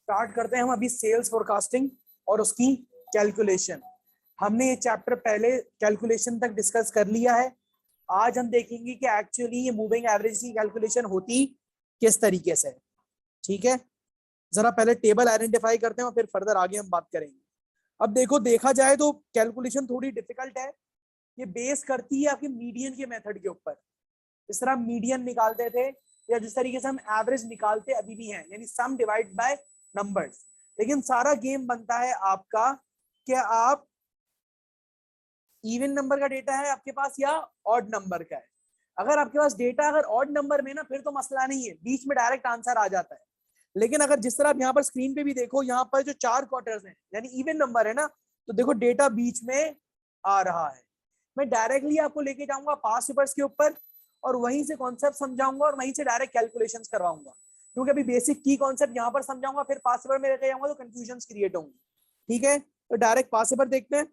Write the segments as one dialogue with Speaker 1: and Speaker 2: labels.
Speaker 1: Start करते हैं हम अभी सेल्स फोरकास्टिंग और उसकी कैलकुलेशन। हमने ये चैप्टर पहले कैलकुलेशन तक डिस्कस कर लिया है। आज हम देखेंगे कि एक्चुअली ये मूविंग एवरेज की कैलकुलेशन होती किस तरीके से। ठीक है, जरा पहले टेबल आइडेंटिफाई करते हैं और फिर फर्दर आगे हम बात करेंगे। अब देखो, देखा जाए तो कैलकुलेशन थोड़ी डिफिकल्ट है। ये बेस करती है आपके मीडियन के मेथड के ऊपर। जिस तरह मीडियन निकालते थे या जिस तरीके से हम एवरेज निकालते अभी भी हैं, यानी सम डिवाइड बाय नंबर्स। लेकिन सारा गेम बनता है आपका कि आप इवन नंबर का डेटा है आपके पास या ऑड नंबर का है। अगर आपके पास डेटा अगर ऑड नंबर में ना, फिर तो मसला नहीं है, बीच में डायरेक्ट आंसर आ जाता है। लेकिन अगर जिस तरह आप यहाँ पर स्क्रीन पे भी देखो, यहाँ पर जो 4 क्वार्टर्स हैं यानी इवन नंबर है ना, तो देखो डेटा बीच में आ रहा है। मैं डायरेक्टली आपको लेके जाऊंगा पास्ट पेपर्स के ऊपर और वहीं से कॉन्सेप्ट समझाऊंगा और वहीं से डायरेक्ट कैलकुलेशंस करवाऊंगा। क्योंकि अभी बेसिक की कॉन्सेप्ट यहाँ पर समझाऊंगा, फिर पास्ट पेपर में लेके जाऊंगा तो कंफ्यूजन क्रिएट होंगी। ठीक है, तो डायरेक्ट पास्ट पेपर देखते हैं।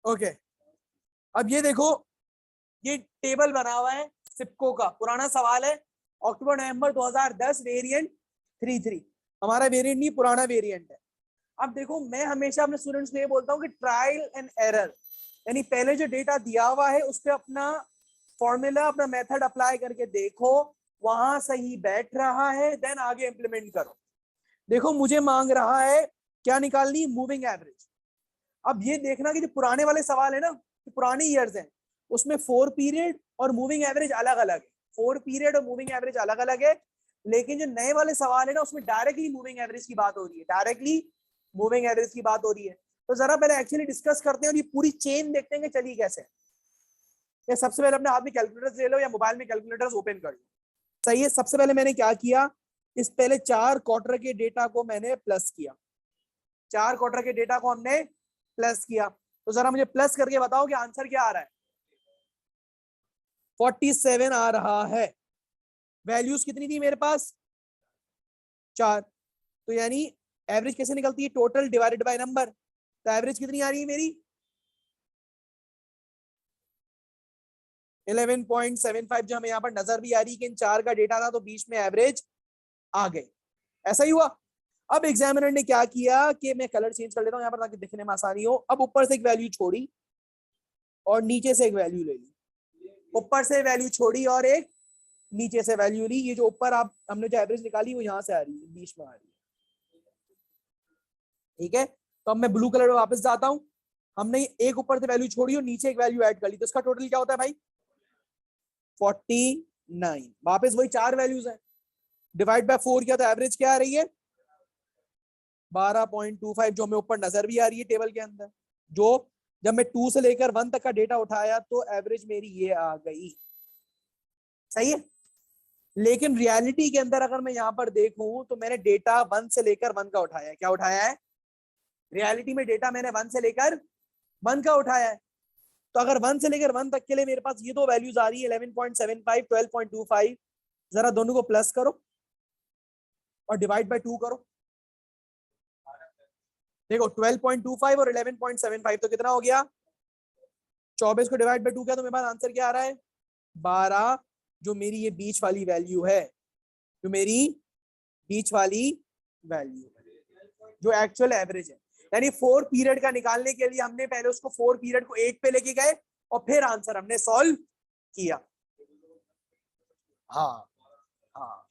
Speaker 1: ओके, अब ये देखो, ये टेबल बना हुआ है सिप्को का, पुराना सवाल है। अक्टूबर नवंबर 2010 वेरिएंट 33, हमारा वेरिएंट नहीं, पुराना वेरिएंट है। अब देखो, मैं हमेशा अपने स्टूडेंट्स को ये बोलता हूँ कि ट्रायल एंड एरर, यानी पहले जो डेटा दिया हुआ है उस पर अपना फॉर्मूला, अपना मेथड अप्लाई करके देखो, वहां सही बैठ रहा है देन आगे इंप्लीमेंट करो। देखो, मुझे मांग रहा है क्या निकालनी, मूविंग एवरेज। अब ये देखना कि जो पुराने वाले सवाल है ना, जो पुराने ईयर्स हैं, उसमें 4 पीरियड और मूविंग एवरेज अलग अलग है। 4 पीरियड और मूविंग एवरेज अलग अलग है। लेकिन जो नए वाले सवाल है ना, उसमें डायरेक्टली मूविंग एवरेज की बात हो रही है, डायरेक्टली मूविंग एवरेज की बात हो रही है। तो जरा पहले एक्चुअली डिस्कस करते हैं और ये पूरी चेन देखते हैं कि चली कैसे। या सबसे पहले अपने हाथ में कैलकुलेटर्स ले लो या मोबाइल में कैलकुलेटर्स ओपन कर लो। सही है, सबसे पहले मैंने क्या किया, इस पहले 4 क्वार्टर के डेटा को मैंने प्लस किया। 4 क्वार्टर के डेटा को हमने प्लस किया। तो जरा मुझे प्लस करके बताओ कि आंसर क्या आ रहा है। 47 आ रहा है। वैल्यूज कितनी थी मेरे पास, 4। तो यानी एवरेज कैसे निकलती है, टोटल डिवाइडेड बाय नंबर। तो एवरेज कितनी आ रही है मेरी, 11.75, जो हमें यहाँ पर नजर भी आ रही है कि इन 4 का डेटा था तो बीच में एवरेज आ गई। ऐसा ही हुआ। अब एग्जामिनर ने क्या किया कि मैं कलर चेंज कर लेता हूं यहाँ पर ताकि दिखने में आसानी हो। अब ऊपर से एक वैल्यू छोड़ी और नीचे से एक वैल्यू ले ली। ऊपर से वैल्यू छोड़ी और एक नीचे से वैल्यू ली। ये जो ऊपर आप हमने जो एवरेज निकाली वो यहाँ से आ रही है, बीच में आ रही है। ठीक है, तो अब मैं ब्लू कलर में वापस जाता हूं। हमने एक ऊपर से वैल्यू छोड़ी और नीचे एक वैल्यू ऐड कर ली, तो इसका टोटल क्या होता है भाई, 49। वापस वही 4 वैल्यूज है, डिवाइड बाय 4 किया तो एवरेज क्या आ रही है, 12.25, जो हमें ऊपर नजर भी आ रही है टेबल के अंदर। जो जब मैं 2 से लेकर 1 तक का डेटा उठाया तो एवरेज मेरी ये आ गई। सही है। लेकिन रियलिटी के अंदर अगर मैं यहाँ पर देखूं तो मैंने डेटा 1 से लेकर 1 का उठाया है। क्या उठाया है, रियलिटी में डेटा मैंने 1 से लेकर 1 का उठाया है। तो अगर 1 से लेकर 1 तक के लिए मेरे पास ये दो वैल्यूज आ रही है, 11.75, 12.25। जरा दोनों को प्लस करो और डिवाइड बाय 2 करो। देखो 12.25 और 11.75 तो कितना हो गया, 24 को डिवाइड बाय 2 किया तो मेरे पास आंसर क्या आ रहा है, 12। जो मेरी ये बीच वाली वैल्यू है, जो मेरी बीच वाली वैल्यू जो एक्चुअल एवरेज है, यानी 4 पीरियड का निकालने के लिए हमने पहले उसको 4 पीरियड को 8 पे लेके गए और फिर आंसर हमने सॉल्व किया। हाँ हाँ,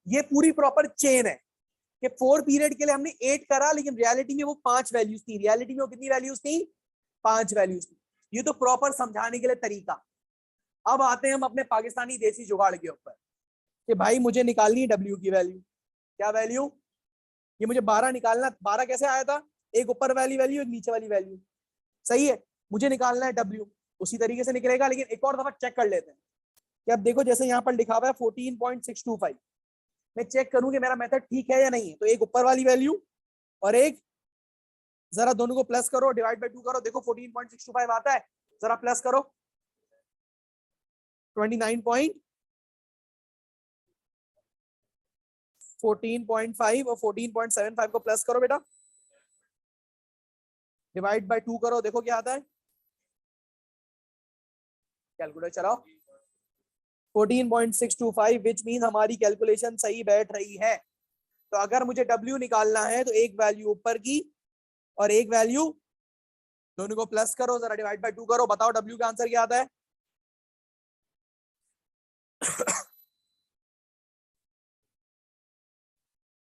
Speaker 1: ये पूरी प्रॉपर चेन है कि 4 पीरियड के लिए हमने 8 करा, लेकिन रियलिटी में वो 5 वैल्यूज थी। रियलिटी में वो कितनी वैल्यूज थी, 5 वैल्यूज थी। ये तो प्रॉपर समझाने के लिए तरीका। अब आते हैं हम अपने पाकिस्तानी देसी जुगाड़ के ऊपर कि भाई मुझे निकालनी है डब्ल्यू की वैल्यू। क्या वैल्यू, ये मुझे 12 निकालना। 12 कैसे आया था, एक ऊपर वाली वैल्यू एक नीचे वाली वैल्यू। सही है, मुझे निकालना है डब्ल्यू, उसी तरीके से निकलेगा। लेकिन एक और दफा चेक कर लेते हैं कि अब देखो, जैसे यहाँ पर लिखा हुआ है 14.625, मैं चेक करूं कि मेरा मेथड ठीक है या नहीं है। तो एक ऊपर वाली वैल्यू और एक, जरा दोनों को प्लस करो, डिवाइड बाय 2 करो। देखो 14.625 आता है, जरा प्लस करो 14.5 और 14.75 को प्लस करो बेटा। डिवाइड बाय 2 करो, देखो क्या आता है, कैलकुलेटर चलाओ, 14.625 विच मीन हमारी कैलकुलेशन सही बैठ रही है। तो अगर मुझे W निकालना है तो एक वैल्यू ऊपर की और एक वैल्यू, दोनों को प्लस करो, जरा डिवाइड बाय 2 करो, बताओ W का आंसर क्या आता है।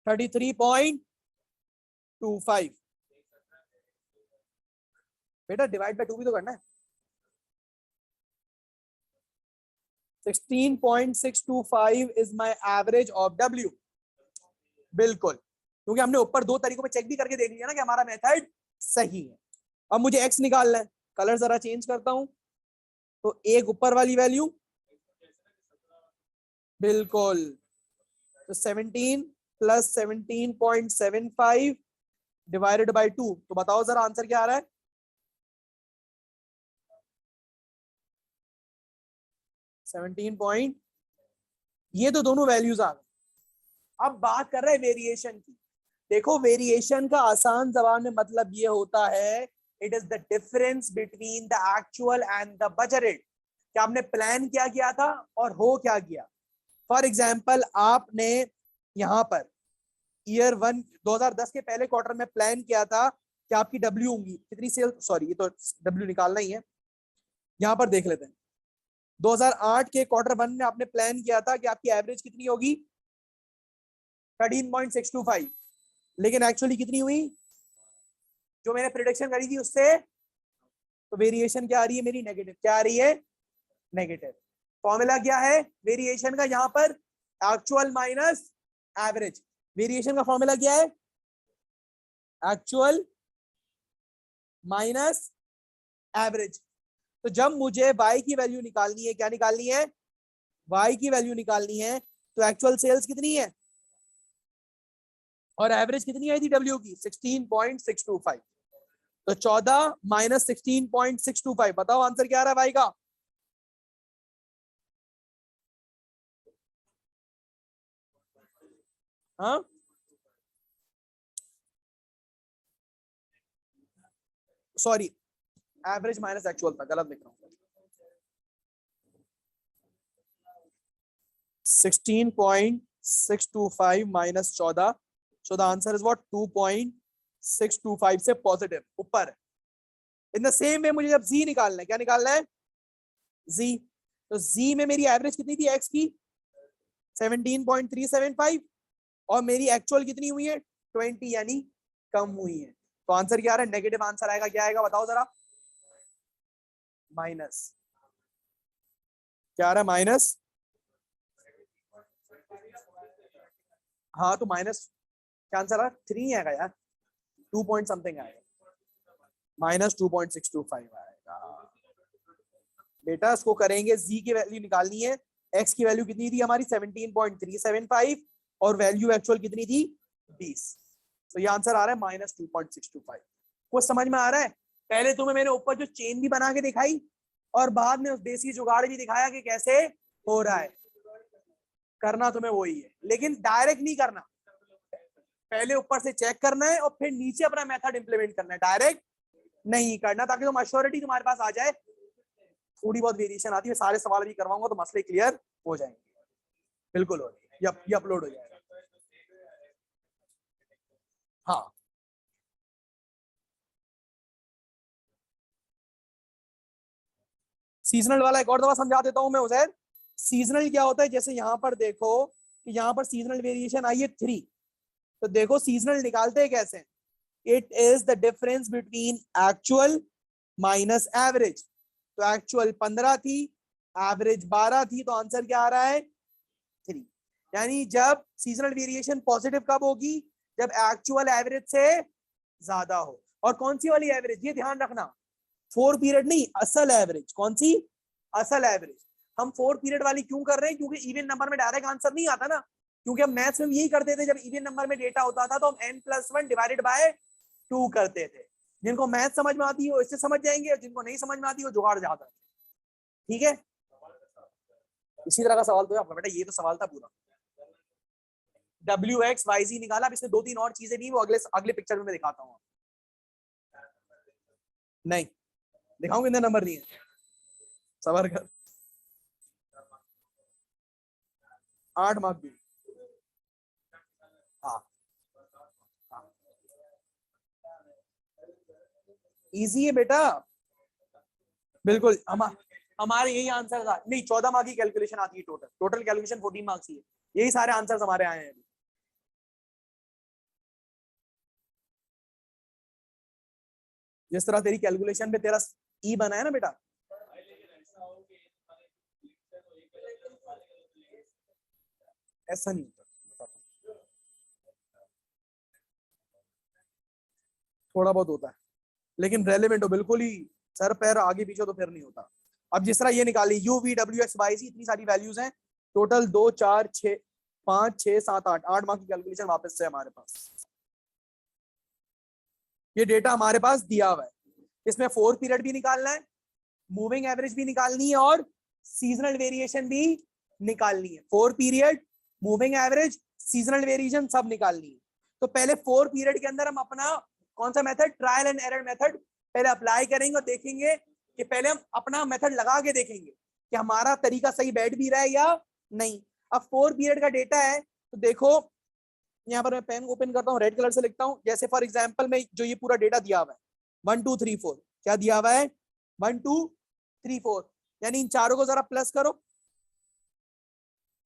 Speaker 1: $33.25। बेटा डिवाइड बाय 2 भी तो करना है। 16.625 is my average of W। बिल्कुल, क्योंकि हमने ऊपर दो तरीकों में चेक भी करके देख लिया ना कि हमारा मेथड सही है। अब मुझे x निकालना है, कलर जरा चेंज करता हूं, तो एक ऊपर वाली वैल्यू, बिल्कुल, तो 17 प्लस 17.75 डिवाइडेड बाय 2, तो बताओ जरा आंसर क्या आ रहा है। 17 पॉइंट, ये तो दोनों वैल्यूज आ गए। अब बात कर रहे हैं वेरिएशन की। देखो वेरिएशन का आसान जबान में मतलब ये होता है, it is the difference between the actual and the budgeted, कि आपने प्लान क्या किया था और हो क्या गया। फॉर एग्जाम्पल आपने यहां पर ईयर 1 2010 के पहले क्वार्टर में प्लान किया था कि आपकी डब्ल्यू होंगी कितनी सेल, सॉरी ये तो डब्ल्यू निकालना ही है, यहां पर देख लेते हैं। 2008 के क्वार्टर 1 में आपने प्लान किया था कि आपकी एवरेज कितनी होगी, 13.625, लेकिन एक्चुअली कितनी हुई जो मैंने प्रिडिक्शन करी थी उससे, तो वेरिएशन क्या आ रही है मेरी, नेगेटिव। क्या आ रही है, नेगेटिव। फॉर्मूला क्या है वेरिएशन का, यहां पर एक्चुअल माइनस एवरेज। वेरिएशन का फॉर्मूला क्या है, एक्चुअल माइनस एवरेज। तो जब मुझे y की वैल्यू निकालनी है, क्या निकालनी है, y की वैल्यू निकालनी है, तो एक्चुअल सेल्स कितनी है और एवरेज कितनी आई थी W की, 16.625। तो 14 माइनस 16.625, बताओ आंसर क्या आ रहा है y का। हाँ, सॉरी एवरेज माइनस एक्चुअल था, गलत लिख रहा हूं। 16.625 minus 14, so the answer is what, 2.625 से पॉजिटिव ऊपर। इन द सेम वे मुझे जब z निकालना है, क्या निकालना है, z, तो z में मेरी एवरेज कितनी थी x की, 17.375, और मेरी एक्चुअल कितनी हुई है 20, यानी कम हुई है। तो आंसर क्या आ रहा है, नेगेटिव आंसर आएगा। क्या आएगा बताओ जरा, माइनस। क्या आ रहा है, माइनस। हाँ तो माइनस, क्या आंसर आ रहा है, 3 आएगा यार, 2 पॉइंट समथिंग आएगा, माइनस 2.625 आएगा। बेटा इसको करेंगे, z की वैल्यू निकालनी है, x की वैल्यू कितनी थी हमारी 17.375 और वैल्यू एक्चुअल कितनी थी 20, तो ये आंसर आ रहा है माइनस 2.625। कुछ समझ में आ रहा है। पहले तुम्हें मैंने ऊपर जो चेन भी बना के दिखाई और बाद में उस देसी जुगाड़ भी दिखाया कि कैसे हो रहा है, करना तुम्हें वही है, लेकिन डायरेक्ट नहीं करना, पहले ऊपर से चेक करना है और फिर नीचे अपना मेथड इंप्लीमेंट करना है, डायरेक्ट नहीं करना, ताकि तुम अश्योरिटी तुम्हारे पास आ जाए। थोड़ी बहुत वेरिएशन आती है, सारे सवाल भी करवाऊंगा तो मसले क्लियर हो जाएंगे, बिल्कुल हो जाएंगे, ये अपलोड हो जाएगा। हाँ सीजनल वाला एक और दफा समझा देता हूं मैं उजैर। सीजनल क्या होता है, जैसे यहां पर देखो कि यहां पर सीजनल वेरिएशन आई है 3, तो देखो सीजनल निकालते हैं कैसे, it is the difference between actual minus average. तो एक्चुअल 15 थी, एवरेज 12 थी, तो आंसर क्या आ रहा है 3। यानी जब सीजनल वेरिएशन पॉजिटिव कब होगी, जब एक्चुअल एवरेज से ज्यादा हो। और कौन सी वाली एवरेज, ये ध्यान रखना, 4 पीरियड नहीं, असल एवरेज। कौन सी, असल एवरेज। हम 4 पीरियड वाली क्यों कर रहे हैं, क्योंकि इवन नंबर में डायरेक्ट आंसर नहीं आता ना, क्योंकि हम मैथ्स में यही करते थे, जब इवन नंबर में डेटा होता था तो हम n+1 डिवाइडेड बाय 2 करते थे। जिनको मैथ समझ में आती है इससे समझ जाएंगे, और जिनको नहीं समझ में आती है जुगाड़ ज्यादा। ठीक है, इसी तरह का सवाल तो है आपका बेटा, ये तो सवाल था पूरा। WX YZ निकाला, अब इसमें 2-3 और चीजें भी वो अगले अगले पिक्चर में मैं दिखाता हूँ। नहीं, दिखाऊं कितने नंबर दिए? सबर कर, 8 मार्क दिए। हाँ, इजी है बेटा, बिल्कुल। हमारे यही आंसर था। नहीं, 14 मार्क की कैलकुलेशन आती है टोटल। टोटल कैलकुलेशन 14 मार्क्स ही है। यही सारे आंसर्स हमारे आए हैं। जिस तरह तेरी कैलकुलेशन पे तेरा ई बना है ना बेटा, ऐसा नहीं होता, थोड़ा बहुत होता है, लेकिन रेलेवेंट हो बिल्कुल ही सर पैर आगे पीछे तो फिर नहीं होता। अब जिस तरह ये निकाली U V W X Y C, इतनी सारी वैल्यूज हैं टोटल, 2 4 6 5 6 7 8, 8 मार्क की कैलकुलेशन वापस से हमारे पास। ये डेटा हमारे पास दिया हुआ है, इसमें 4 पीरियड भी निकालना है, मूविंग एवरेज भी निकालनी है और सीजनल वेरिएशन भी निकालनी है। 4 period, moving average, seasonal variation सब निकालनी है। तो पहले 4 पीरियड के अंदर हम अपना कौन सा method, trial and error method पहले अप्लाई करेंगे और देखेंगे कि पहले हम अपना मेथड लगा के देखेंगे कि हमारा तरीका सही बैठ भी रहा है या नहीं। अब 4 पीरियड का डेटा है तो देखो, यहाँ पर मैं पेन ओपन करता हूँ, रेड कलर से लिखता हूँ। जैसे फॉर एग्जांपल में जो ये पूरा डेटा दिया हुआ है 1 2 3 4, क्या दिया हुआ है 1 2 3 4, यानी इन चारों को जरा प्लस करो,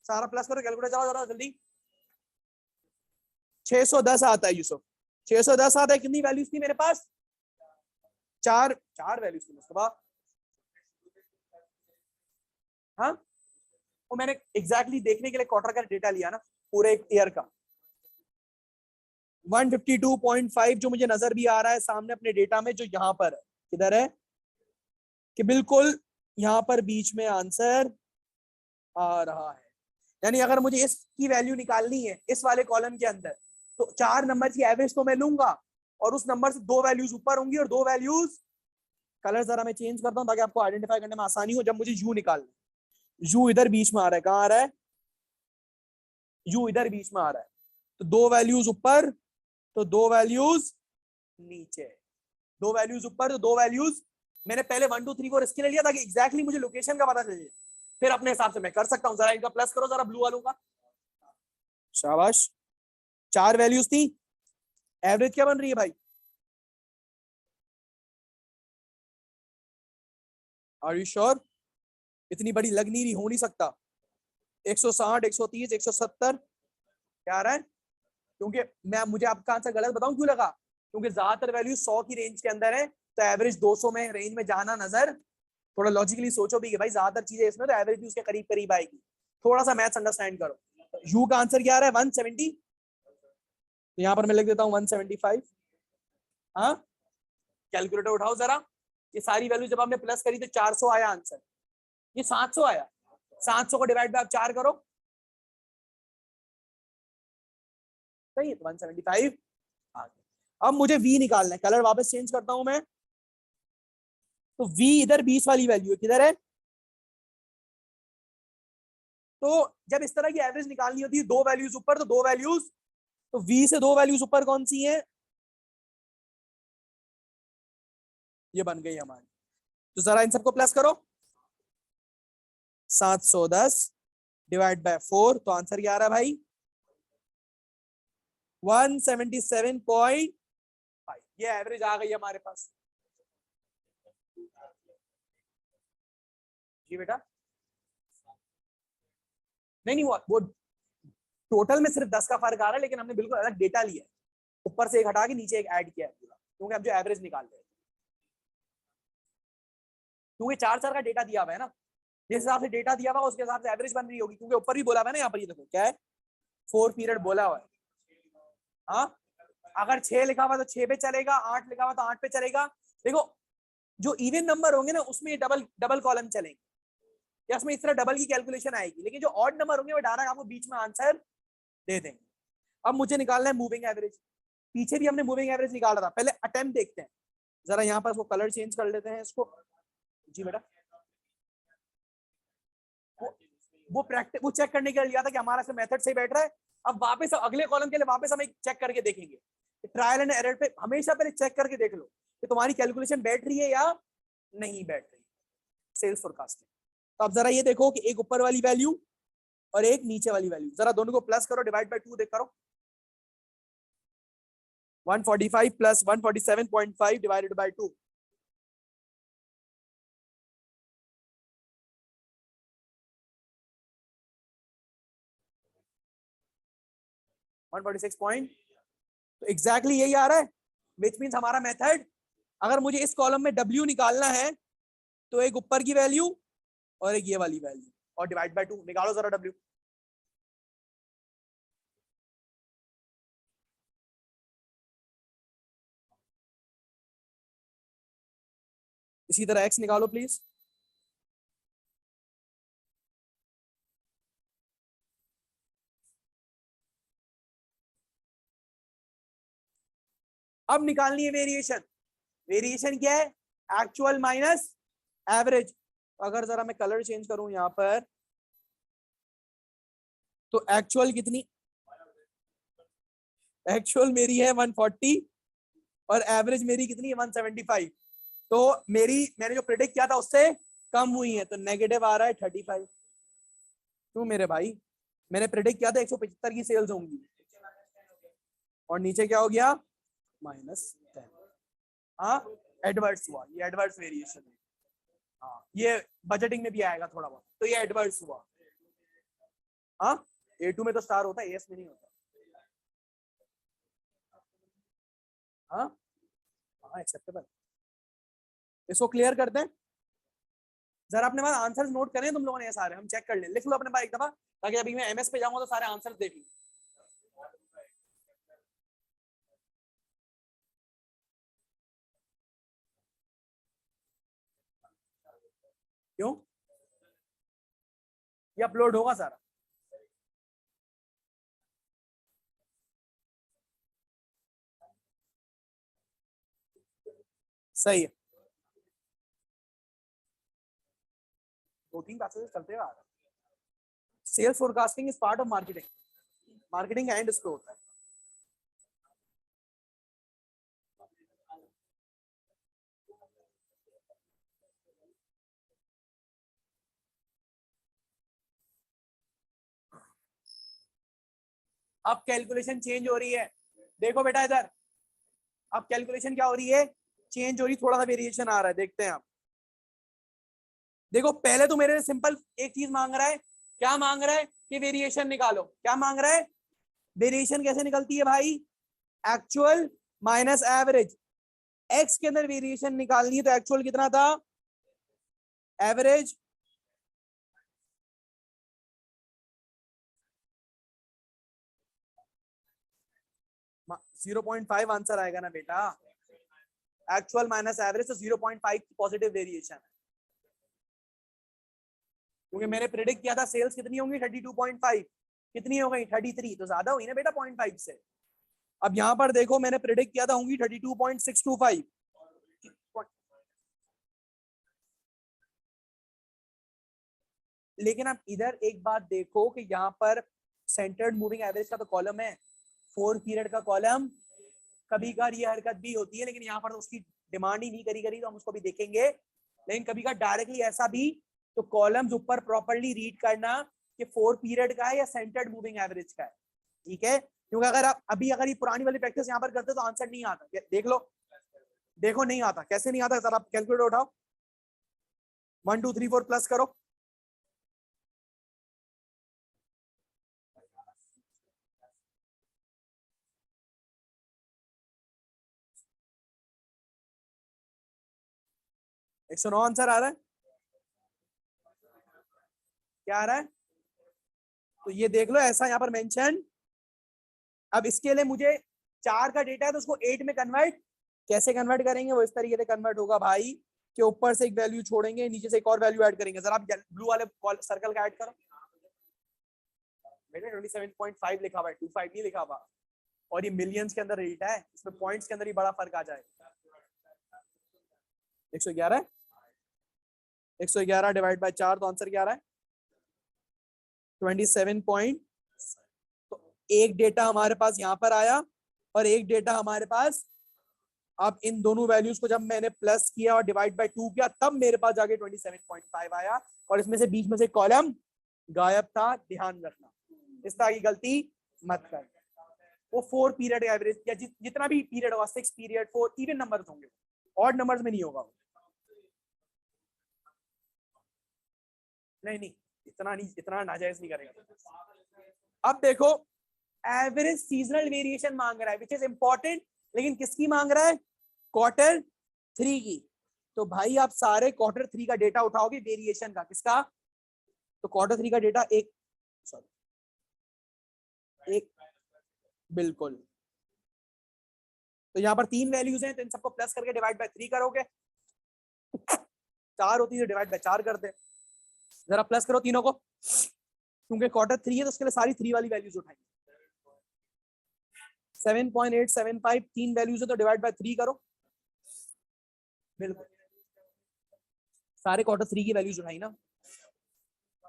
Speaker 1: सारा प्लस करो, कैलकुलेटर चलाओ जरा जल्दी। 610 आता है यूसुफ, 610 आता है। कितनी वैल्यूज थी मेरे पास? चार वैल्यूज थी मुस्तफा। हाँ, वो मैंने एग्जैक्टली देखने के लिए क्वार्टर का डेटा लिया ना, पूरे एक ईयर का। 152.5 जो मुझे नजर भी आ रहा है सामने अपने डेटा में, जो यहाँ पर है, किधर है कि बिल्कुल यहाँ पर बीच में आंसर आ रहा है। यानी अगर मुझे इसकी वैल्यू निकालनी है इस वाले कॉलम के अंदर, तो 4 नंबर की एवरेज तो मैं लूंगा और उस नंबर से 2 वैल्यूज ऊपर होंगी और 2 वैल्यूज, कलर जरा मैं चेंज करता हूं ताकि आपको आइडेंटिफाई करने में आसानी हो। जब मुझे यू निकालना, यू इधर बीच में आ रहा है, कहाँ आ रहा है? यू इधर बीच में आ रहा है, तो 2 वैल्यूज ऊपर तो 2 वैल्यूज नीचे, 2 वैल्यूज ऊपर तो 2 वैल्यूज। मैंने पहले 1 2 3 4 इसके लिए लिया ताकि एग्जैक्टली मुझे लोकेशन का पता चल जाए, फिर अपने हिसाब से मैं कर सकता हूँ। जरा इनका प्लस करो जरा ब्लू वालों का, शाबाश। 4 वैल्यूज थी, एवरेज क्या बन रही है भाई? Are you sure? इतनी बड़ी लग नहीं रही, हो नहीं सकता। 160 130 170 क्या आ रहा है? क्योंकि मैं मुझे आपका आंसर गलत बताऊं क्यों लगा, क्योंकि ज्यादातर वैल्यू 100 की रेंज के अंदर है, तो एवरेज 200 में रेंज में जाना नजर, थोड़ा लॉजिकली सोचो भी कि भाई ज्यादातर चीजें इसमें, तो एवरेज भी उसके करीब करीब आएगी। थोड़ा सा मैथ्स अंडरस्टैंड करो। यू का आंसर क्या आ रहा है? 170, तो यहाँ पर मैं लिख देता हूँ 175। हाँ, कैलकुलेटर उठाओ जरा, ये सारी वैल्यू जब आपने प्लस करी तो 400 आया आंसर, ये 700 आया। 700 को डिवाइड बाय आप 4 करो, सही है, तो 175 आ गया। अब मुझे v निकालना है, कलर वापस चेंज करता हूं मैं, तो v इधर 20 वाली वैल्यू है, किधर है? तो जब इस तरह की एवरेज निकालनी होती है 2 वैल्यूज ऊपर तो 2 वैल्यूज, तो v से 2 वैल्यूज ऊपर कौन सी है? ये बन गई हमारी। तो जरा इन सबको प्लस करो, 710 डिवाइड बाय 4, तो आंसर क्या आ रहा है भाई? 177.5। ये एवरेज आ गई हमारे पास। जी बेटा, नहीं वो टोटल में सिर्फ 10 का फर्क आ रहा है, लेकिन हमने बिल्कुल अलग डेटा लिया है, ऊपर से एक हटा के नीचे एक ऐड किया है पूरा, क्योंकि हम जो एवरेज निकाल रहे हैं, क्योंकि 4 का डेटा दिया हुआ है ना, जिस हिसाब से डेटा दिया हुआ उसके हिसाब से एवरेज बन रही होगी, क्योंकि ऊपर भी बोला हुआ है ना, यहाँ पर ये देखो क्या है, 4 पीरियड बोला हुआ है। हाँ, अगर 6 लिखा हुआ तो 6 पे चलेगा, 8 लिखा हुआ तो 8 पे चलेगा। देखो जो इवन नंबर होंगे ना उसमें डबल डबल कॉलम चलेंगे, या उसमें इस तरह डबल की कैलकुलेशन आएगी, लेकिन जो ऑड नंबर होंगे वो डायरेक्ट आपको बीच में आंसर दे देंगे। अब मुझे निकालना है मूविंग एवरेज। पीछे भी हमने मूविंग एवरेज निकाला था, पहले अटेम्प्ट देखते हैं जरा, यहाँ पर इसको कलर चेंज कर लेते हैं इसको। जी बेटा, वो प्रैक्टिस, वो चेक करने के लिए लिया था कि हमारा इसमें मेथड सही बैठ रहा है। अब वापस अगले कॉलम के लिए वापस हम एक चेक करके देखेंगे, ट्रायल एंड एरर पे हमेशा पहले चेक करके देख लो कि तुम्हारी कैलकुलेशन बैठ रही है या नहीं बैठ रही सेल्स फोरकास्टिंग। तो अब जरा ये देखो कि एक ऊपर वाली वैल्यू और एक नीचे वाली वैल्यू, जरा दोनों को प्लस करो, डिवाइड बाय 2 देख करो। 145 प्लस 147.5 डिवाइडेड बाय 2, 146 पॉइंट। तो एग्जैक्टली यही आ रहा है, विच मीन्स हमारा मेथड, अगर मुझे इस कॉलम में W निकालना है तो एक ऊपर की वैल्यू और एक ये वाली वैल्यू और डिवाइड बाय 2, निकालो जरा W। इसी तरह X निकालो प्लीज। अब निकालनी है वेरिएशन। वेरिएशन क्या है? Actual minus average. अगर जरा मैं कलर चेंज करूं यहां पर, तो एक्चुअल कितनी, एक्चुअल मेरी है 140 और एवरेज मेरी कितनी है 175। तो मेरी, मैंने जो प्रेडिक्ट किया था उससे कम हुई है, तो नेगेटिव आ रहा है 35। क्यों मेरे भाई, मैंने प्रेडिक्ट किया था 175 की सेल्स होंगी और नीचे क्या हो गया -10। हाँ एडवर्स हुआ, ये एडवर्स वेरिएशन है। हाँ ये बजटिंग में भी आएगा थोड़ा बहुत, तो ये एडवर्स हुआ। हाँ A2 में तो स्टार होता है, AS में नहीं होता। हाँ हाँ एक्सेप्टेबल। इसको क्लियर करते हैं जरा, अपने पास आंसर्स नोट करें तुम लोगों ने, ये सारे हम चेक कर लें, लिख लो अपने पास एक दफा, ताकि अभी मैं MS पे जाऊंगा तो सारे आंसर्स देख लूं। क्यों? ये अपलोड होगा सारा। सही है, 2-3 पैसेज चलते हुए आ रहा है। Sales forecasting is part of marketing, marketing and उस पे होता है। अब कैलकुलेशन चेंज हो रही है, देखो बेटा इधर, अब कैलकुलेशन क्या हो रही है, चेंज हो रही, थोड़ा सा वेरिएशन आ रहा है, देखते हैं आप। देखो पहले तो मेरे से सिंपल एक चीज मांग रहा है, क्या मांग रहा है कि वेरिएशन निकालो। क्या मांग रहा है? वेरिएशन कैसे निकलती है भाई? Actual minus average. एक्स के अंदर वेरिएशन निकालनी है तो एक्चुअल कितना था, एवरेज 0.5 आंसर आएगा ना बेटा। एक्चुअल माइनस एवरेज तो 0.5 की पॉजिटिव वेरिएशन है, क्योंकि मैंने प्रेडिक्ट किया था सेल्स कितनी होंगी 32.5, कितनी हो गई 33, तो ज्यादा हुई ना बेटा 0.5 से। अब यहां पर देखो मैंने प्रेडिक्ट किया था होंगी 32.625, लेकिन अब इधर एक बात देखो कि यहाँ पर सेंटर्ड मूविंग एवरेज का तो कॉलम है, 4 पीरियड का कॉलम, कभी कभार ये हरकत भी होती है, लेकिन यहाँ पर तो उसकी डिमांड ही नहीं करी, तो हम उसको भी देखेंगे। लेकिन कभी कभार डायरेक्टली ऐसा भी, तो कॉलम्स ऊपर प्रॉपर्ली रीड करना कि 4 पीरियड का है या सेंटर्ड मूविंग एवरेज का है, ठीक है? क्योंकि अगर आप अभी अगर ये पुरानी वाली प्रैक्टिस यहाँ पर करते तो आंसर नहीं आता। देख लो, देखो नहीं आता, कैसे नहीं आता, सर आप कैलकुलेटर उठाओ, 1 2 3 4 प्लस करो, एक 109 आंसर आ रहा है। क्या आ रहा है? तो ये देख लो ऐसा यहाँ पर मेंशन। अब इसके लिए मुझे 4 का डेटा है तो उसको 8 में कन्वर्ट कैसे कन्वर्ट करेंगे, वो इस तरीके से कन्वर्ट होगा भाई कि ऊपर से एक वैल्यू छोड़ेंगे, नीचे से एक और वैल्यू ऐड करेंगे। जरा आप ब्लू वाले सर्कल का ऐड करो बेटा, 27.5 लिखा हुआ है, 25 नहीं लिखा हुआ, और ये मिलियंस के अंदर डेटा है, इसमें पॉइंट्स के अंदर ही बड़ा फर्क आ जाएगा। 111, 111 डिवाइड बाय 4, तो आंसर क्या आ रहा है 27 पॉइंट। तो एक डेटा हमारे पास यहाँ पर आया और एक डेटा हमारे पास अब इन दोनों वैल्यूज को जब मैंने प्लस किया और डिवाइड बाय 2 किया तब मेरे पास जाके 27.5 आया, और इसमें से बीच में से कॉलम गायब था, ध्यान रखना इस तरह की गलती मत कर। वो 4 पीरियड एवरेज या जितना भी पीरियड होगा, 6 पीरियड 4 इवन नंबर्स होंगे, ऑड नंबर्स में नहीं होगा। नहीं इतना नाजायज नहीं करेगा। अब देखो एवरेज सीजनल वेरिएशन मांग रहा है विच इज इंपॉर्टेंट, लेकिन किसकी मांग रहा है? क्वार्टर 3 की। तो भाई आप सारे क्वार्टर 3 का डेटा उठाओगे वेरिएशन का, किसका? तो क्वार्टर 3 का डेटा एक बिल्कुल। तो यहाँ पर 3 वैल्यूज हैं, तो इन सबको प्लस करके डिवाइड बाय 3 करोगे, 4 होती है डिवाइड बाय 4 करते हैं। जरा प्लस करो तीनों को, क्योंकि क्वार्टर 3 है तो उसके लिए सारी 3 वाली वैल्यूज उठाएंगे। 7.875 3 वैल्यूज है तो डिवाइड बाय 3 करो, बिल्कुल सारे क्वार्टर 3 की वैल्यूज उठाई ना।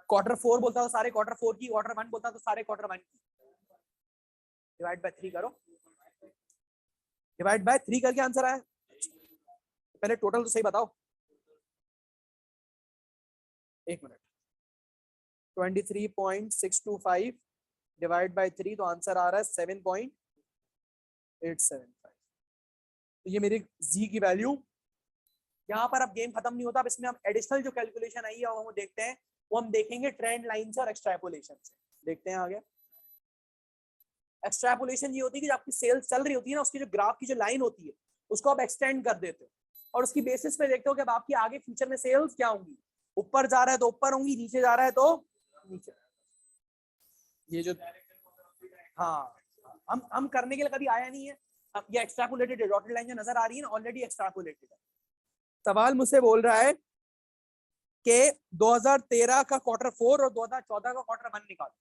Speaker 1: क्वार्टर 4 बोलता तो सारे क्वार्टर 4 की, क्वार्टर 1 बोलता तो सारे क्वार्टर 1 की, डिवाइड बाय 3 करो, डिवाइड बाय 3 करके आंसर आया। पहले टोटल तो सही बताओ, एक मिनट। 23.625 डिवाइड बाय 3 तो आंसर आ रहा है 7.875। तो ये मेरी जी की वैल्यू। यहाँ पर अब गेम खत्म नहीं होता, अब इसमें हम एडिशनल जो कैलकुलेशन आई है वो देखते हैं, वो हम देखेंगे ट्रेंड लाइन से और एक्सट्रैपोलेशन से। देखते हैं आगे। एक्सट्रैपोलेशन ये होती है कि जब आपकी सेल्स चल रही होती है ना, उसकी जो ग्राफ की जो लाइन होती है उसको आप एक्सटेंड कर देते हो और उसकी बेसिस पे देखते हो कि अब आपकी आगे फ्यूचर में सेल्स क्या होंगी, ऊपर जा रहा है तो ऊपर होंगी, नीचे जा रहा है तो नीचे। ये जो हाँ हम करने के लिए कभी आया नहीं है। अब ये एक्सट्रैपोलेटेड है, डॉटेड लाइन जो नजर आ रही है ना ऑलरेडी एक्सट्रैपोलेटेड है। सवाल मुझसे बोल रहा है कि 2013 का क्वार्टर 4 और 2014 का क्वार्टर 1 निकालो।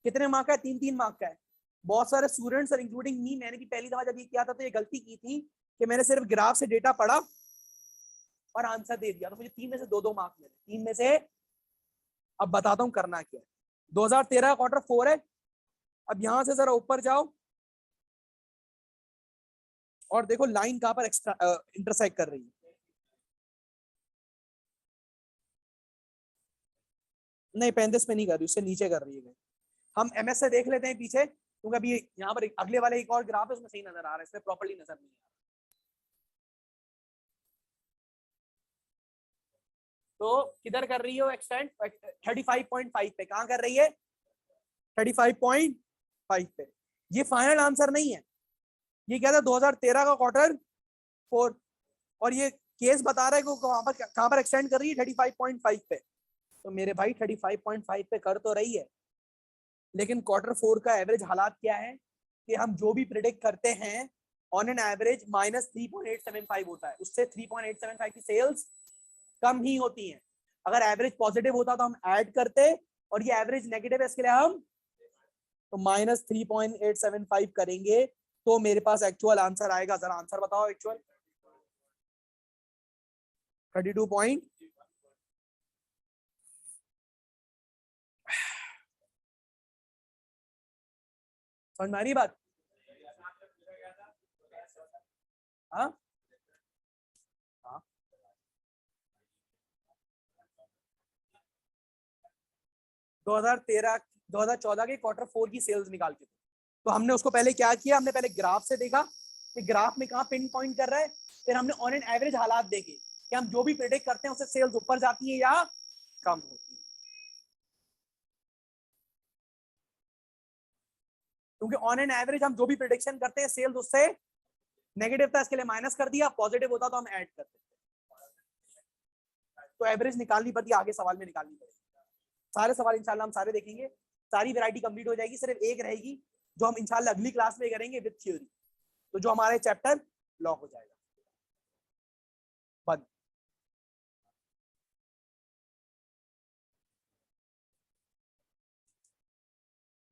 Speaker 1: कितने मार्क का है? 3-3 मार्क का है। बहुत सारे स्टूडेंट्स और इंक्लूडिंग मी, मैंने भी पहली दफा जब ये किया था तो ये गलती की थी कि मैंने सिर्फ ग्राफ से डेटा पढ़ा और आंसर दे दिया, तो मुझे 3 में से 2-2 मार्क मिले। 3 में से अब बताता हूं करना क्या है। 2013 क्वार्टर 4 है। अब यहां से जरा ऊपर जाओ और देखो लाइन कहां पर इंटरसेक्ट कर रही है। नहीं 35 पे नहीं कर रही, उससे नीचे कर रही है। हम एमएस से देख लेते हैं पीछे, क्योंकि अभी यहाँ पर अगले वाले एक और ग्राफ है उसमें सही नजर आ रहा है, इसमें प्रॉपर्ली नजर नहीं आ रहा। तो किधर कर रही है वो एक्सटेंड? 35.5 पे। कहां कर रही है? 35.5 पे। ये फाइनल आंसर नहीं है, ये क्या था 2013 का क्वार्टर 4, और ये केस बता रहा है कि कहां पर एक्सटेंड कर रही है 35.5 पे। तो मेरे भाई 35.5 पे कर तो रही है, लेकिन क्वार्टर 4 का एवरेज हालात क्या है कि हम जो भी प्रिडिक्ट करते हैं ऑन एन एवरेज -3.875 होता है, उससे 3.875 की सेल्स कम ही होती हैं। अगर एवरेज पॉजिटिव होता तो हम ऐड करते, और ये एवरेज नेगेटिव है इसके लिए हम तो -3.875 करेंगे, तो मेरे पास एक्चुअल आंसर आएगा। जरा आंसर बताओ एक्चुअल। 32 पॉइंट समझ में आ रही है बात? हाँ हाँ 2014 के क्वार्टर 4 की सेल्स निकाल के, तो हमने उसको पहले क्या किया, हमने पहले ग्राफ से देखा कि ग्राफ में कहां पिन पॉइंट कर रहा है, फिर हमने ऑन एन एवरेज हालात देखे कि हम जो भी प्रेडिक्ट करते हैं उससे सेल्स ऊपर जाती है या कम होती है। क्योंकि ऑन एन एवरेज हम जो भी प्रिडिक्शन करते हैं सेल्स उससे नेगेटिव था, इसके लिए माइनस कर दिया, पॉजिटिव होता तो हम ऐड करते। तो एवरेज निकालनी पड़ती, आगे सवाल में निकालनी पड़ेगी। सारे सवाल इंशाल्लाह हम सारे देखेंगे, सारी वैरायटी कंप्लीट हो जाएगी, सिर्फ एक रहेगी जो हम इंशाल्लाह अगली क्लास में करेंगे विद थ्योरी, तो जो हमारे चैप्टर लॉक हो जाएगा। बंद।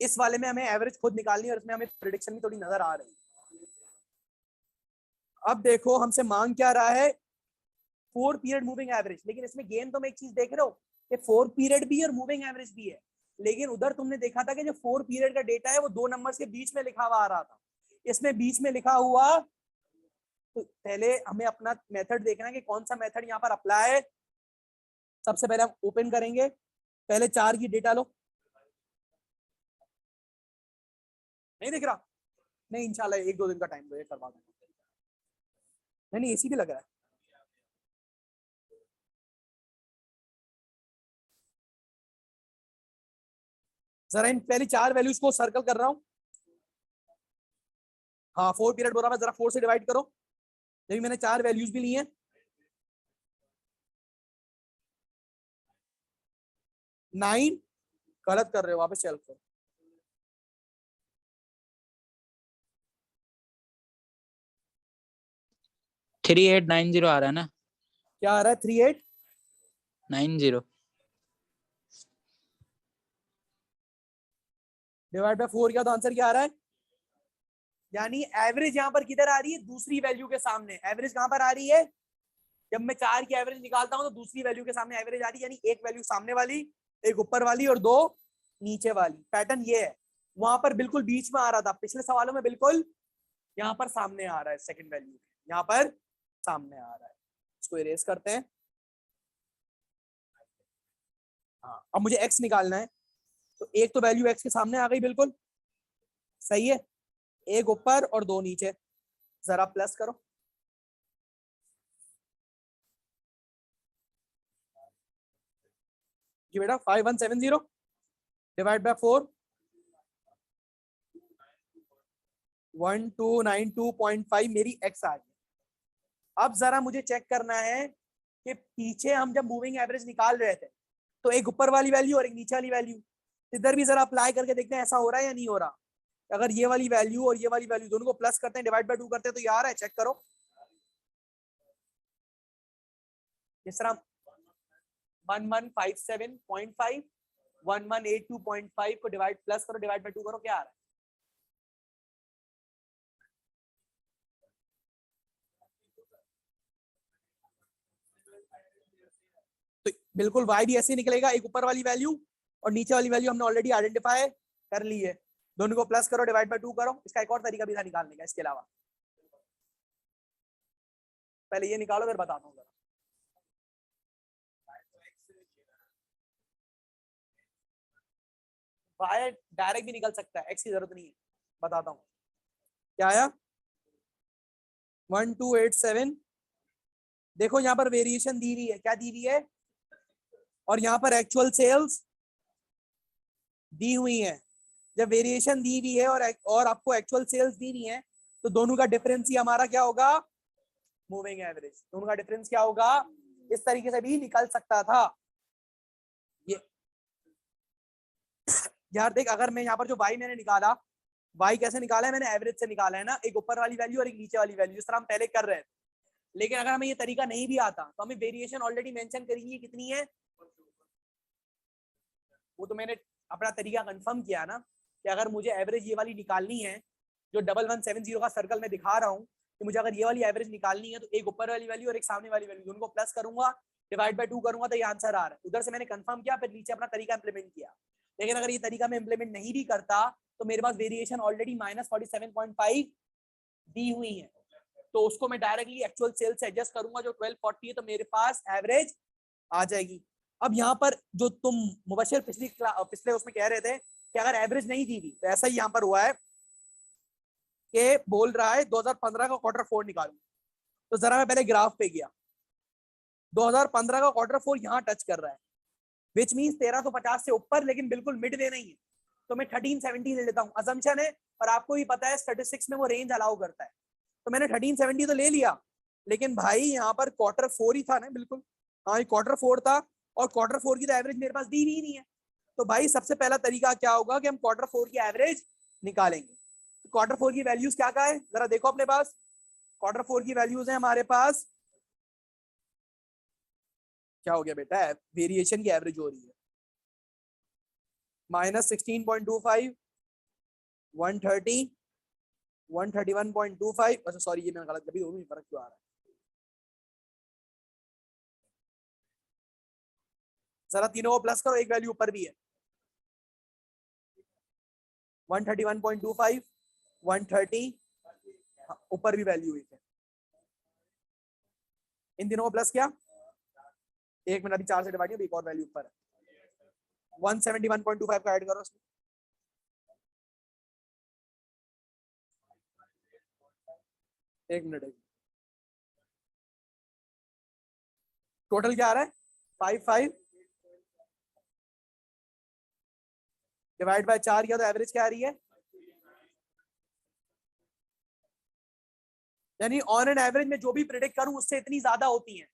Speaker 1: इस वाले में हमें एवरेज खुद निकालनी है और इसमें हमें प्रिडिक्शन भी थोड़ी नजर आ रही है। अब देखो हमसे मांग क्या रहा है, 4 पीरियड मूविंग एवरेज, लेकिन इसमें गेम तुम एक चीज देख रहे हो कि 4 पीरियड भी और मूविंग एवरेज भी है, लेकिन उधर तुमने देखा था कि जो 4 पीरियड का डेटा है वो 2 नंबर्स के बीच में लिखा हुआ आ रहा था, इसमें बीच में लिखा हुआ तो पहले हमें अपना मेथड देखना है कि कौन सा मेथड यहाँ पर अप्लाई है। सबसे पहले हम ओपन करेंगे, पहले 4 की डेटा लो। नहीं दिख रहा? नहीं, इंशाल्लाह 1-2 दिन का टाइम दो, ये करवा दूंगा। नहीं एसी भी लग रहा है। जरा इन पहली 4 वैल्यूज को सर्कल कर रहा हूं। हाँ 4 पीरियड बोल रहा मैं, जरा 4 से डिवाइड करो। लेकिन मैंने 4 वैल्यूज भी ली हैं। 9 गलत कर रहे हो, वापस चल करो।
Speaker 2: 3890 आ रहा है ना?
Speaker 1: क्या आ रहा है? 3890 डिवाइड बाय 4 किया तो आंसर क्या आ रहा है? यानी एवरेज यहाँ पर किधर आ रही है? दूसरी वैल्यू के सामने। एवरेज कहां पर आ रही है? जब मैं 4 की एवरेज निकालता हूं तो दूसरी वैल्यू के सामने एवरेज आ रही है, यानी एक वैल्यू सामने वाली, एक ऊपर वाली और 2 नीचे वाली। पैटर्न ये है। वहां पर बिल्कुल बीच में आ रहा था पिछले सवालों में, बिल्कुल यहाँ पर सामने आ रहा है। सेकंड वैल्यू यहाँ पर सामने आ रहा है। इसको इरेज करते हैं। हाँ अब मुझे एक्स निकालना है, तो एक तो वैल्यू एक्स के सामने आ गई, बिल्कुल सही है। एक ऊपर और 2 नीचे। जरा प्लस करो। जी बेटा 5170 डिवाइड बाय 4 1292.5 मेरी एक्स आ गई। अब जरा मुझे चेक करना है कि पीछे हम जब मूविंग एवरेज निकाल रहे थे तो एक ऊपर वाली वैल्यू और एक नीचे वाली वैल्यू, इधर भी जरा अप्लाई करके देखते हैं ऐसा हो रहा है या नहीं हो रहा। अगर ये वाली वैल्यू और ये वाली वैल्यू दोनों को प्लस करते हैं, डिवाइड बाय 2 करते हैं, तो ये आ रहा है। चेक करो। जिस तरह 1157.5 1182.5 को डिवाइड प्लस करो, डिवाइड बाय 2 करो, क्या आ रहा है? तो बिल्कुल y भी ऐसे निकलेगा। एक ऊपर वाली वैल्यू और नीचे वाली वैल्यू हमने ऑलरेडी आइडेंटिफाई कर ली है। दोनों को प्लस करो, डिवाइड बाय 2 करो। इसका एक और तरीका भी था निकालने का इसके अलावा। पहले ये निकालो फिर बताता हूँ। y डायरेक्ट भी निकल सकता है, x की जरूरत नहीं है। बताता हूँ क्या आया। 1287। देखो यहाँ पर वेरिएशन दी हुई है, क्या दी हुई है, और यहाँ पर एक्चुअल सेल्स दी हुई है। जब वेरिएशन दी हुई है और आपको एक्चुअल सेल्स दी हुई है, तो दोनों का डिफरेंस ही हमारा क्या होगा? Moving average. दोनों का डिफरेंस क्या होगा? इस तरीके से भी निकल सकता था ये। यार देख, अगर मैं यहाँ पर जो y मैंने निकाला, y कैसे निकाला है? मैंने एवरेज से निकाला है ना, एक ऊपर वाली वैल्यू और एक नीचे वाली वैल्यू, जिस तरह हम पहले कर रहे थे। लेकिन अगर हमें ये तरीका नहीं भी आता तो हमें वेरिएशन ऑलरेडी मेंशन करेंगे कितनी है। वो तो मैंने अपना तरीका कंफर्म किया ना कि अगर मुझे एवरेज ये वाली निकालनी है, जो 1170 का सर्कल में दिखा रहा हूँ, कि मुझे अगर ये वाली एवरेज निकालनी है तो एक ऊपर वाली वैल्यू और एक सामने वाली वैल्यू, दोनों को प्लस करूंगा, डिवाइड बाय 2 करूंगा, तो ये आंसर आ रहा है। उधर से मैंने कंफर्म किया, फिर नीचे अपना तरीका इंप्लीमेंट किया। लेकिन अगर ये तरीका मैं इंप्लीमेंट नहीं भी करता तो मेरे पास वेरिएशन ऑलरेडी -47.5 दी हुई है, तो उसको मैं डायरेक्टली एक्चुअल सेल से एडजस्ट करूंगा जो 1240 है, तो मेरे पास एवरेज आ जाएगी। अब यहाँ पर जो तुम मुबशिर पिछले उसमें कह रहे थे कि अगर एवरेज नहीं दी थी, तो ऐसा ही यहाँ पर हुआ है कि बोल रहा है 2015 का Q4 निकालू। तो जरा मैं पहले ग्राफ पे गया, 2015 का Q4 यहाँ टच कर रहा है, विच मीन्स 1350 से ऊपर, लेकिन बिल्कुल मिड वे नहीं है। तो मैं 1370 ले लेता हूँ, अजम्पशन है, और आपको भी पता है स्टैटिस्टिक्स में वो रेंज अलाउ करता है। तो मैंने 1370 तो ले लिया, लेकिन भाई यहाँ पर Q4 ही था ना, बिल्कुल हाँ ये Q4 था, और Q4 की तो एवरेज मेरे पास दी भी नहीं है। तो भाई सबसे पहला तरीका क्या होगा कि हम Q4 की एवरेज निकालेंगे। तो Q4 की वैल्यूज क्या क्या है जरा देखो अपने पास। Q4 की वैल्यूज है हमारे पास, क्या हो गया बेटा, वेरिएशन की एवरेज हो रही है -16.25, 130, 131.25। अच्छा सॉरी ये मैंने गलत कभी हो, फर्क क्यों आ रहा है? जरा तीनों को प्लस करो, एक वैल्यू ऊपर भी है, 131.25, 130, ऊपर भी वैल्यू है। इन दिनों में प्लस क्या, एक मिनट, अभी 4 से डिवाइड, एक और वैल्यू ऊपर है, 171.25 का ऐड करो उसमें। एक मिनट, टोटल क्या आ रहा है 55 डिवाइड बाय 4 किया तो एवरेज क्या आ रही है, यानी ऑन एन एवरेज में जो भी प्रेडिक्ट करूं उससे इतनी ज्यादा होती है।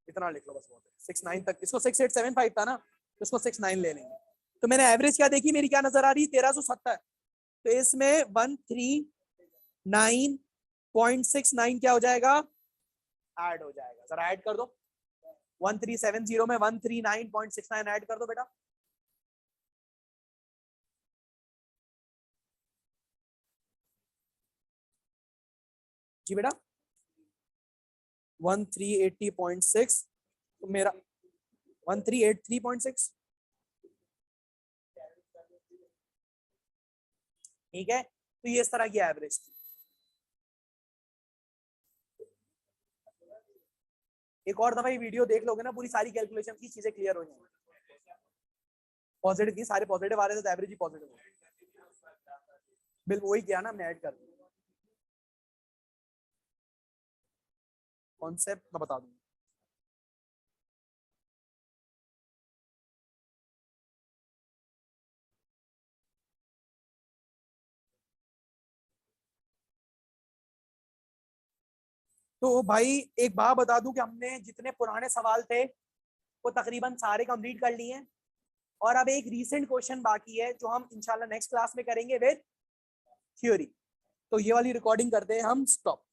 Speaker 1: इतना लिख लो बस, बहुत है। 69 तक, इसको 6875 था ना, तो इसको 69 ले लेंगे। तो मैंने एवरेज क्या देखी, मेरी क्या नजर आ रही है 1370, तो इसमें 139.69 क्या हो जाएगा, ऐड हो जाएगा। जरा ऐड कर दो, 1370 में 139.69 ऐड कर दो बेटा। जी बेटा 1380.6, तो मेरा 1383.6, ठीक है। तो ये इस तरह की एवरेज थी। एक और दफा ये वीडियो देख लोगे ना, पूरी सारी कैलकुलेशन की चीजें क्लियर हो जाएंगी। पॉजिटिव की सारे पॉजिटिव आ रहे थे तो एवरेज ही पॉजिटिव हो, बिल्कुल वही किया ना, हमने ऐड कर दिया। कॉन्सेप्ट मैं बता दूंगा। तो भाई एक बात बता दूं कि हमने जितने पुराने सवाल थे वो तकरीबन सारे कंप्लीट कर लिए हैं, और अब एक रीसेंट क्वेश्चन बाकी है जो हम इंशाल्लाह नेक्स्ट क्लास में करेंगे विद थ्योरी। तो ये वाली रिकॉर्डिंग करते हैं हम स्टॉप।